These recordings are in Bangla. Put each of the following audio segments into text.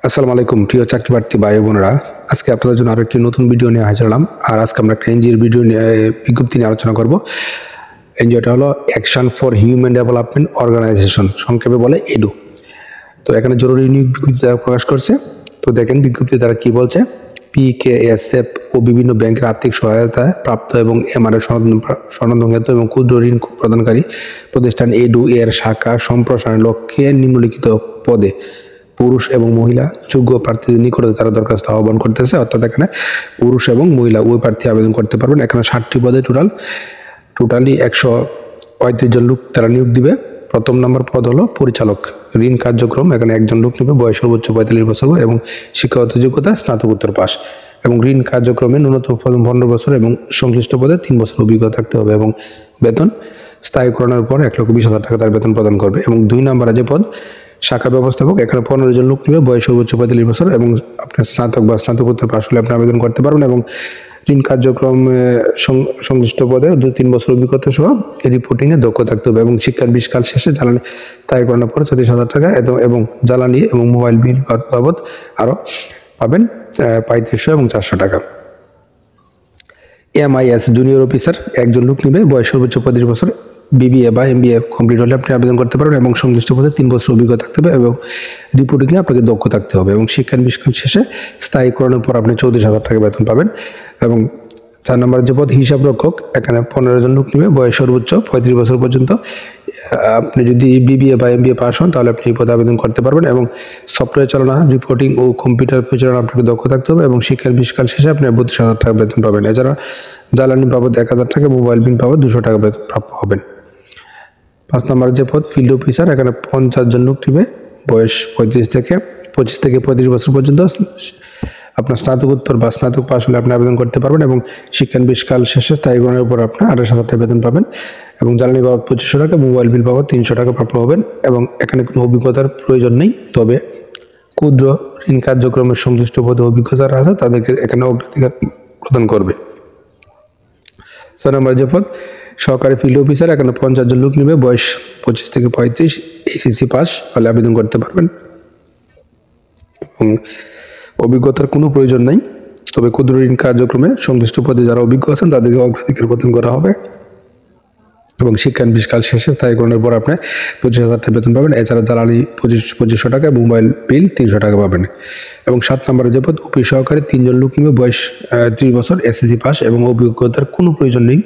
আসসালামু আলাইকুম প্রিয় চাকরি প্রার্থী ভাই বোনেরা, আজকে আপনাদের জন্য আরো একটি নতুন ভিডিও নিয়ে হাজির হলাম। আর আজকে আমরা একটা এনজিওর ভিডিও নিয়ে বিজ্ঞপ্তি নিয়ে আলোচনা করব। এনজিওটা হলো action for human development organisation, সংক্ষেপে বলে এডু। তো এখানে জরুরি নিয়োগ বিজ্ঞপ্তি তারা প্রকাশ করছে। তো দেখেন বিজ্ঞপ্তি তারা কি বলছে। পিকেএসএফ ও বিভিন্ন ব্যাংকের আর্থিক সহায়তায় প্রাপ্ত এবং এমআরএ সনদভুক্ত এবং ক্ষুদ্র ঋণ প্রদানকারী প্রতিষ্ঠান এডু এর শাখা সম্প্রসারণের লক্ষ্যে নিম্নলিখিত পদে পুরুষ এবং মহিলা যোগ্য প্রার্থীদের নিকটে তারা দরখাস্ত আহ্বান করতেছে। অর্থাৎ এখানে পুরুষ এবং মহিলা উভয় প্রার্থী আবেদন করতে পারবেন। এখানে 60টি পদে টোটালি 135 জন লোক তারা নিয়োগ দিবে। প্রথম নম্বর পদ হলো পরিচালক ঋণ কার্যক্রম। এখানে একজন লোক নেবে, বয়স সর্বোচ্চ 45 বছর এবং শিক্ষাগত যোগ্যতা স্নাতকোত্তর পাস, এবং ঋণ কার্যক্রমে ন্যূনতম 15 বছর এবং সংশ্লিষ্ট পদে 3 বছর অভিজ্ঞতা থাকতে হবে, এবং বেতন স্থায়ীকরণের পর 1,20,000 টাকা তার বেতন প্রদান করবে। এবং 2 নম্বরে যে পদ শাখা ব্যবস্থাপক, এখানে 15 জন লোক নেবে, বয়স সর্বোচ্চ 45 বছর এবং আপনার স্নাতক বা স্নাতকোত্তর পাস হলে আপনি আবেদন করতে পারবেন। এবং ঋণ কার্যক্রম সংশ্লিষ্ট পদে 2-3 বছর অভিজ্ঞতা সহ রিপোর্টিংয়ে দক্ষ থাকতে হবে, এবং শিক্ষার 20 কাল শেষে জ্বালানি স্থায়ীকরণের পরে 34,000 টাকা এবং জ্বালানি এবং মোবাইল বিল বাবদ আরও পাবেন 3500 এবং 400 টাকা। এমআইএস জুনিয়র অফিসার, একজন লোক নেবে, বয়স সর্বোচ্চ 35 বছর, বিবিএ বা এমবিএ কমপ্লিট হলে আপনি আবেদন করতে পারবেন, এবং সংশ্লিষ্ট পদে 3 বছর অভিজ্ঞতা থাকতে হবে এবং রিপোর্টিংয়ে আপনাকে দক্ষ থাকতে হবে, এবং শিক্ষার 20 কাল শেষে স্থায়ীকরণের পর আপনি 34,000 টাকা বেতন পাবেন। এবং 4 নম্বর যে পদ হিসাব রক্ষক, এখানে 15 জন লোক নেবে, বয়স সর্বোচ্চ 35 বছর পর্যন্ত। আপনি যদি বিবিএ বা এমবিএ পাস হন তাহলে আপনি এই পদে আবেদন করতে পারবেন, এবং সফটওয়্যার চালনা, রিপোর্টিং ও কম্পিউটার পরিচালনা আপনাকে দক্ষ থাকতে হবে, এবং শিক্ষার 20 কাল শেষে আপনি 32,000 টাকা বেতন পাবেন। এছাড়া জ্বালানি বাবদ 1,000 টাকা, মোবাইল বিল বাবদ 200 টাকা বেতন প্রাপ্য হবেন। 5 নম্বর যে পদ ফিল্ড অফিসার, এখানে 50 জন লোক নেবে, বয়স 25 থেকে 35 বছর পর্যন্ত। আপনার স্নাতকোত্তর বা স্নাতক পাস হলে আপনি আবেদন করতে পারবেন, এবং শিক্ষার 20 কাল শেষে স্থায়ীকরণের উপর আপনি 28,000 টাকা বেতন পাবেন, এবং জ্বালানি বাবদ 2500 টাকা, মোবাইল বিল বাবদ 300 টাকা প্রাপ্য হবেন। এবং এখানে কোনো অভিজ্ঞতার প্রয়োজন নেই, তবে ক্ষুদ্র ঋণ কার্যক্রমের সংশ্লিষ্ট পদে অভিজ্ঞতা আছে তাদেরকে এখানে অগ্রাধিকার প্রদান করবে। 6 নম্বর যে পদ সহকারী ফিল্ড অফিসার, এখানে 50 জন লোক নেবে, বয়স 25 থেকে 35, এসএসসি পাস হলে আবেদন করতে পারবেন, এবং অভিজ্ঞতার কোনো প্রয়োজন নাই, তবে ক্ষুদ্র ঋণ কার্যক্রমে সংশ্লিষ্ট পদে যারা অভিজ্ঞ আছেন তাদেরকে অগ্রাধিকার প্রদান করা হবে, এবং শিক্ষার 20 কাল শেষে স্থায়ীকরণের পর আপনি 25,000 টাকা বেতন পাবেন। এছাড়া জ্বালানি 2500 টাকা, মোবাইল বিল 300 টাকা পাবেন। এবং 7 নম্বরে যে পদ অফিস সহকারী, 3 জন লোক নেবে, বয়স 30 বছর, এসএসসি পাস এবং অভিজ্ঞতার কোনো প্রয়োজন নেই,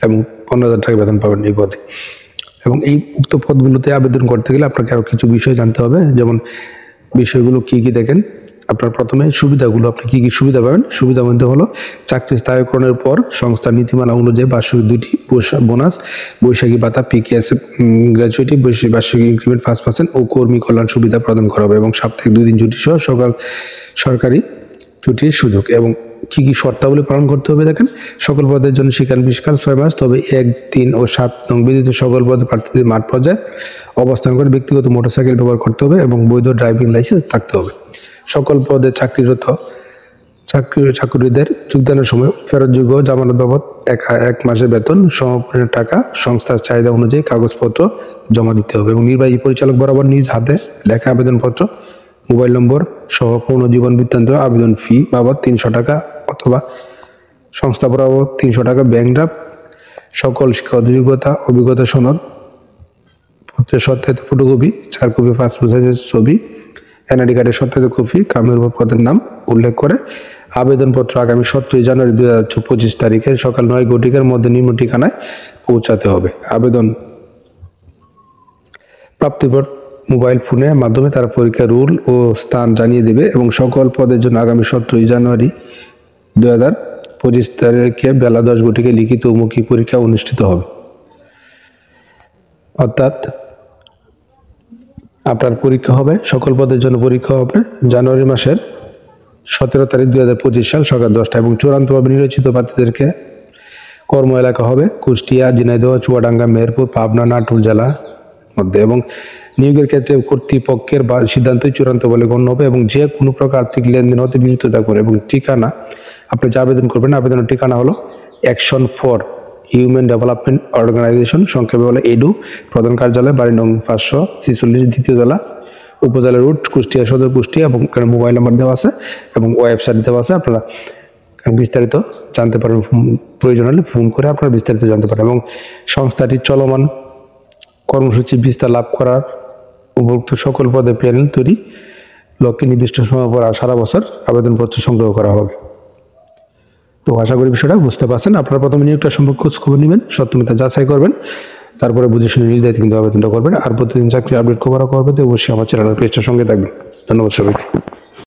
এবং 15,000 টাকা বেতন পাবেন এই পদে। এবং এই উক্ত পদগুলোতে আবেদন করতে গেলে আপনাকে আরও কিছু বিষয় জানতে হবে, যেমন বিষয়গুলো কি কি দেখেন। আপনার প্রথমে সুবিধাগুলো, আপনি কি কি সুবিধা পাবেন। সুবিধার মধ্যে হলো চাকরি স্থায়ীকরণের পর সংস্থার নীতিমালা অনুযায়ী বার্ষিক 2টি বোনাস, বৈশাখী ভাতা, পিকেএসএফ গ্র্যাচুইটি, বার্ষিক ইনক্রিমেন্ট 5% ও কর্মী কল্যাণ সুবিধা প্রদান করা হবে, এবং সাপ্তাহিক 2 দিন ছুটি সহ সরকারি ছুটির সুযোগ। এবং কি কি শর্তাবলী পালন করতে হবে দেখেন। সকল পদের জন্য শিক্ষার 20 কাল 6 মাস, তবে 1, 3 ও 7 নং বিধিত সকল পদে প্রার্থীদের মাঠ পর্যায়ে অবস্থান করে ব্যক্তিগত মোটরসাইকেল ব্যবহার করতে হবে, এবং বৈধ ড্রাইভিং লাইসেন্স থাকতে হবে। সকল পদে চাকরিদের যোগদানের সময় ফেরতযোগ্য জামানত বাবদ 1 মাসের বেতন, সমপরিমাণ টাকা সংস্থার চাহিদা অনুযায়ী কাগজপত্র জমা দিতে হবে, এবং নির্বাহী পরিচালক বরাবর নিজ হাতে লেখা আবেদনপত্র, মোবাইল নম্বর সহ পূর্ণ জীবন বৃত্তান্ত, আবেদন ফি বাবদ 300 টাকা অথবা সংস্থা বরাবর 300 টাকা, ব্যাংক ড্রাফট, সকল শিক্ষাগত যোগ্যতা, অভিজ্ঞতা সনদ পত্রের সত্যায়িত ফটোকপি, 4 কপি পাসপোর্ট সাইজের ছবি, এনআইডি কার্ডের সত্যায়িত কপি, কামের উপর পদের নাম উল্লেখ করে আবেদনপত্র আগামী 17 জানুয়ারি 2025 তারিখে সকাল 9 ঘটিকার মধ্যে নিম্ন ঠিকানায় পৌঁছাতে হবে। আবেদন প্রাপ্তির পর মোবাইল ফোনের মাধ্যমে তারা পরীক্ষার রুল ও স্থান জানিয়ে দেবে, এবং সকল পদের জন্য আগামী 17 জানুয়ারি 2025 তারিখে বেলা 10 ঘটিকায় লিখিত ও মৌখিক পরীক্ষা অনুষ্ঠিত হবে। অর্থাৎ আপনার পরীক্ষা হবে, সকল পদের জন্য পরীক্ষা হবে জানুয়ারি মাসের 17 তারিখ 2025 সাল সকাল 10টা, এবং চূড়ান্তভাবে নির্বাচিত প্রার্থীদেরকে কর্ম এলাকা হবে কুষ্টিয়া, ঝিনাইদহ, চুয়াডাঙ্গা, মেহেরপুর, পাবনা, নাটোর জেলার মধ্যে, এবং নিয়োগের ক্ষেত্রে কর্তৃপক্ষের সিদ্ধান্তই চূড়ান্ত বলে গণ্য হবে, এবং যে কোনো প্রকার আর্থিক লেনদেন হতে বিরত থাকবে। এবং ঠিকানা, আপনি যে আবেদন করবেন আবেদনের ঠিকানা হলো action for human development organisation, সংক্ষেপে বলে এডু, প্রধান কার্যালয়, বাড়ি নং 546, দ্বিতীয় তলা, উপজেলা রুট কুষ্টিয়া সদর কুষ্টিয়া, এবং এখানে মোবাইল নাম্বার দেওয়া আছে এবং ওয়েবসাইট দেওয়া আছে। আপনারা বিস্তারিত জানতে পারবেন, প্রয়োজন হলে ফোন করে আপনারা বিস্তারিত জানতে পারেন। এবং সংস্থাটির চলমান কর্মসূচি বিস্তার লাভ করার উপযুক্ত সকল পদে প্যানেল তৈরি লক্ষ্যে নির্দিষ্ট সময় পর সারা বছর আবেদনপত্র সংগ্রহ করা হবে। তো আশা করি বিষয়টা বুঝতে পারছেন। আপনারা প্রথমে নিয়োগটা সম্পর্কে খোঁজ খবর নেবেন, সত্যমিতা যাচাই করবেন, তারপরে বুঝে শুনে নিজ দায়িত্বে কিন্তু আবেদনটা করবেন। আর প্রতিদিন চাকরি আপডেট করা করবে তো অবশ্যই আমার চ্যানেলের পেজটার সঙ্গে থাকবেন। ধন্যবাদ সবাইকে।